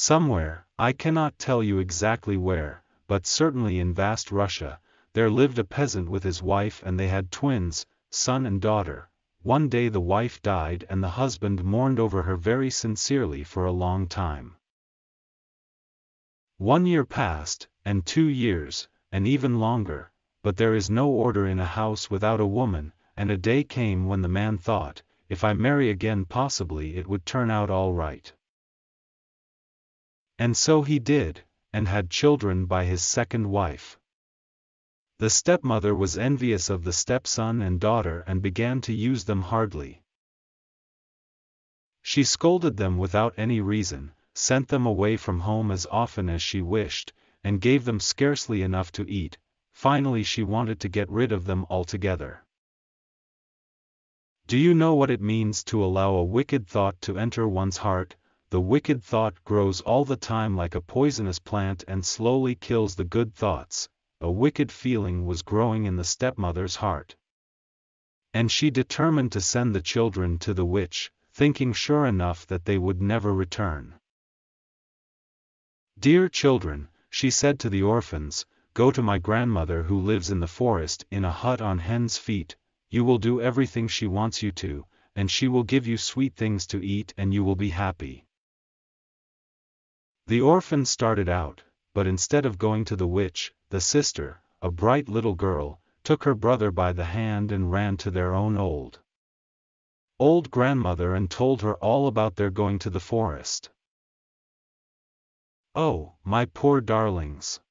Somewhere, I cannot tell you exactly where, but certainly in vast Russia, there lived a peasant with his wife and they had twins, son and daughter. One day the wife died and the husband mourned over her very sincerely for a long time. 1 year passed, and 2 years, and even longer, but there is no order in a house without a woman, and a day came when the man thought, if I marry again possibly it would turn out all right. And so he did, and had children by his second wife. The stepmother was envious of the stepson and daughter and began to use them hardly. She scolded them without any reason, sent them away from home as often as she wished, and gave them scarcely enough to eat. Finally she wanted to get rid of them altogether. Do you know what it means to allow a wicked thought to enter one's heart? The wicked thought grows all the time like a poisonous plant and slowly kills the good thoughts. A wicked feeling was growing in the stepmother's heart. And she determined to send the children to the witch, thinking sure enough that they would never return. Dear children, she said to the orphans, go to my grandmother who lives in the forest in a hut on hen's feet. You will do everything she wants you to, and she will give you sweet things to eat and you will be happy. The orphans started out, but instead of going to the witch, the sister, a bright little girl, took her brother by the hand and ran to their own old grandmother and told her all about their going to the forest. Oh, my poor darlings,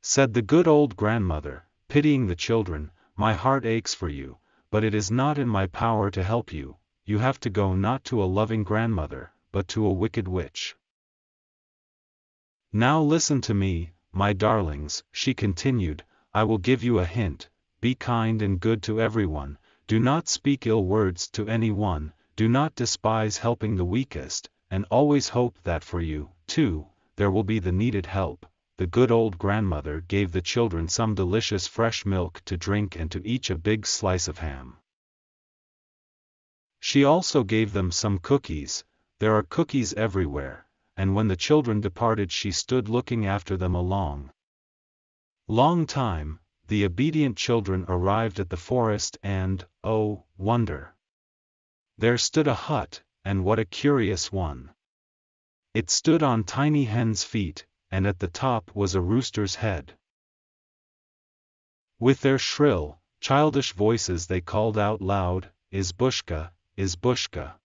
said the good old grandmother, pitying the children, my heart aches for you, but it is not in my power to help you. You have to go not to a loving grandmother, but to a wicked witch. Now listen to me, my darlings, she continued, I will give you a hint. Be kind and good to everyone, do not speak ill words to anyone, do not despise helping the weakest, and always hope that for you, too, there will be the needed help. The good old grandmother gave the children some delicious fresh milk to drink and to each a big slice of ham. She also gave them some cookies. There are cookies everywhere, and when the children departed she stood looking after them a long time. The obedient children arrived at the forest and, oh, wonder! There stood a hut, and what a curious one! It stood on tiny hen's feet, and at the top was a rooster's head. With their shrill, childish voices they called out loud, Izbushka, Izbushka.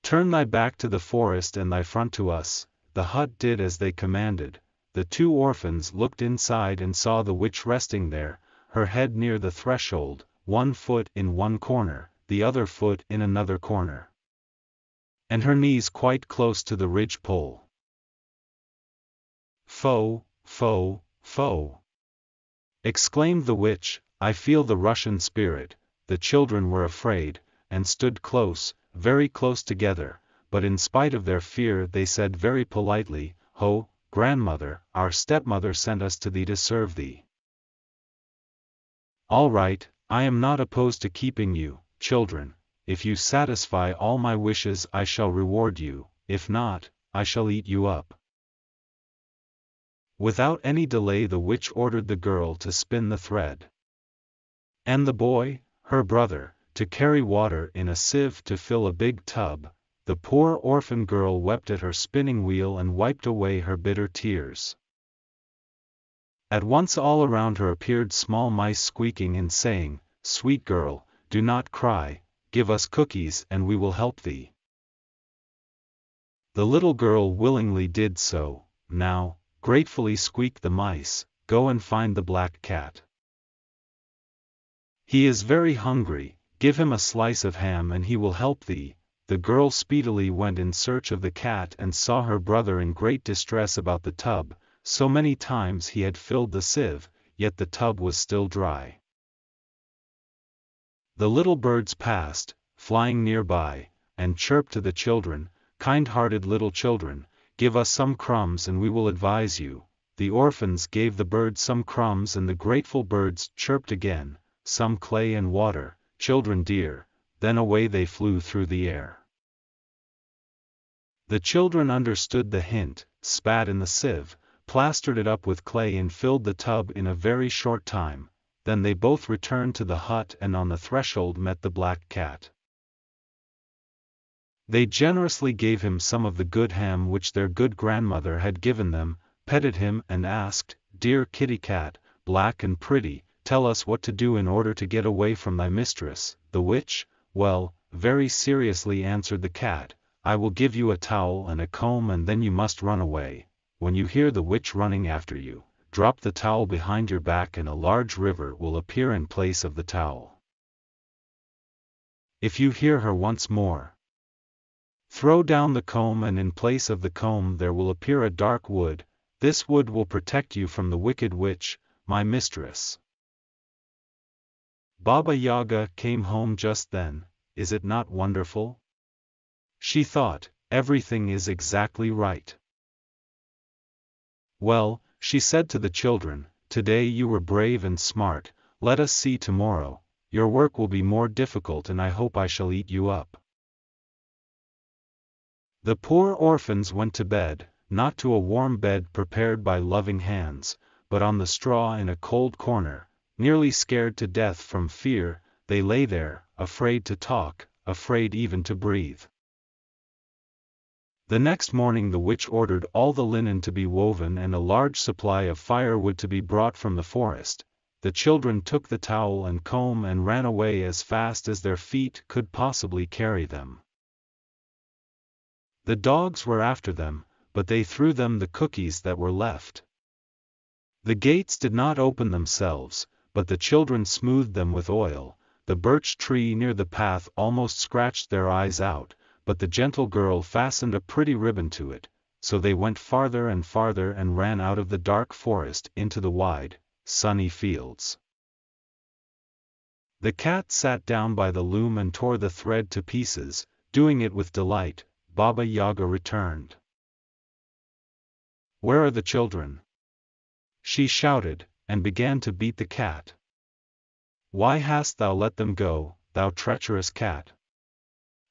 Turn thy back to the forest and thy front to us. The hut did as they commanded. The two orphans looked inside and saw the witch resting there, her head near the threshold, one foot in one corner, the other foot in another corner, and her knees quite close to the ridge pole. Foe, foe, foe! Exclaimed the witch, I feel the Russian spirit. The children were afraid, and stood close, very close together, but in spite of their fear they said very politely, Ho, grandmother, our stepmother sent us to thee to serve thee. All right, I am not opposed to keeping you, children. If you satisfy all my wishes I shall reward you, if not, I shall eat you up. Without any delay the witch ordered the girl to spin the thread, and the boy, her brother, to carry water in a sieve to fill a big tub. The poor orphan girl wept at her spinning wheel and wiped away her bitter tears. At once all around her appeared small mice squeaking and saying, Sweet girl, do not cry, give us cookies and we will help thee. The little girl willingly did so. Now, gratefully squeaked the mice, go and find the black cat. He is very hungry, give him a slice of ham and he will help thee. The girl speedily went in search of the cat and saw her brother in great distress about the tub. So many times he had filled the sieve, yet the tub was still dry. The little birds passed, flying nearby, and chirped to the children, kind-hearted little children, give us some crumbs and we will advise you. The orphans gave the birds some crumbs and the grateful birds chirped again, some clay and water, children dear, then away they flew through the air. The children understood the hint, spat in the sieve, plastered it up with clay and filled the tub in a very short time. Then they both returned to the hut and on the threshold met the black cat. They generously gave him some of the good ham which their good grandmother had given them, petted him and asked, "Dear kitty cat, black and pretty, tell us what to do in order to get away from thy mistress, the witch." "Well," very seriously answered the cat, "I will give you a towel and a comb and then you must run away. When you hear the witch running after you, drop the towel behind your back and a large river will appear in place of the towel. If you hear her once more, throw down the comb and in place of the comb there will appear a dark wood. This wood will protect you from the wicked witch, my mistress." Baba Yaga came home just then. Is it not wonderful? She thought, everything is exactly right. "Well," she said to the children, "today you were brave and smart, let us see tomorrow, your work will be more difficult and I hope I shall eat you up." The poor orphans went to bed, not to a warm bed prepared by loving hands, but on the straw in a cold corner, nearly scared to death from fear. They lay there, afraid to talk, afraid even to breathe. The next morning the witch ordered all the linen to be woven and a large supply of firewood to be brought from the forest. The children took the towel and comb and ran away as fast as their feet could possibly carry them. The dogs were after them, but they threw them the cookies that were left. The gates did not open themselves, but the children smoothed them with oil. The birch tree near the path almost scratched their eyes out, but the gentle girl fastened a pretty ribbon to it, so they went farther and farther and ran out of the dark forest into the wide, sunny fields. The cat sat down by the loom and tore the thread to pieces, doing it with delight. Baba Yaga returned. "Where are the children?" she shouted, and began to beat the cat. "Why hast thou let them go, thou treacherous cat?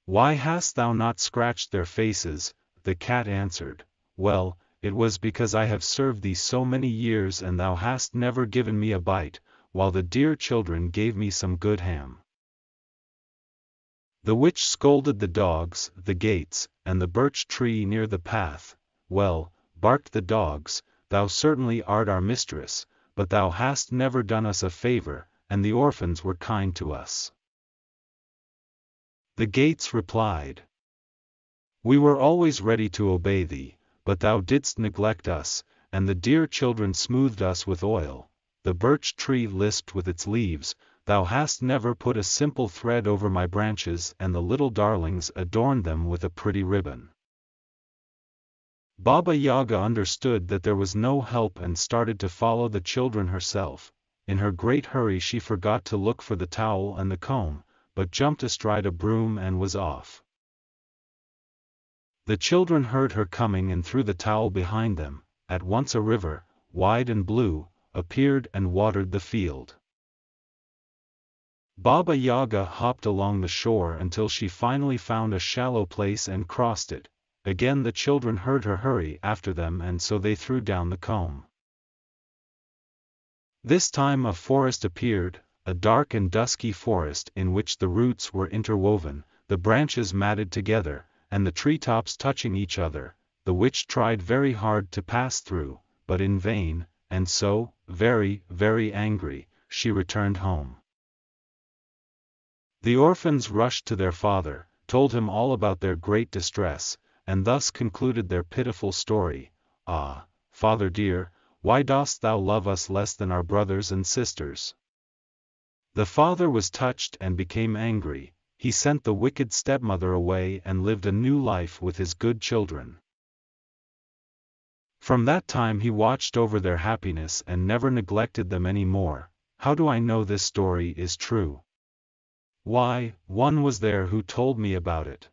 Why hast thou not scratched their faces?" The cat answered, "Well, it was because I have served thee so many years and thou hast never given me a bite, while the dear children gave me some good ham." The witch scolded the dogs, the gates, and the birch tree near the path. "Well," barked the dogs, "thou certainly art our mistress, but thou hast never done us a favor, and the orphans were kind to us." The gates replied, "We were always ready to obey thee, but thou didst neglect us, and the dear children smoothed us with oil." The birch tree lisped with its leaves, "Thou hast never put a simple thread over my branches and the little darlings adorned them with a pretty ribbon." Baba Yaga understood that there was no help and started to follow the children herself. In her great hurry she forgot to look for the towel and the comb, but jumped astride a broom and was off. The children heard her coming and threw the towel behind them. At once a river, wide and blue, appeared and watered the field. Baba Yaga hopped along the shore until she finally found a shallow place and crossed it. Again the children heard her hurry after them and so they threw down the comb. This time a forest appeared, a dark and dusky forest in which the roots were interwoven, the branches matted together, and the treetops touching each other. The witch tried very hard to pass through, but in vain, and so, very, very angry, she returned home. The orphans rushed to their father, told him all about their great distress, and thus concluded their pitiful story. "Ah, father dear, why dost thou love us less than our brothers and sisters?" The father was touched and became angry. He sent the wicked stepmother away and lived a new life with his good children. From that time he watched over their happiness and never neglected them any more. How do I know this story is true? Why, one was there who told me about it.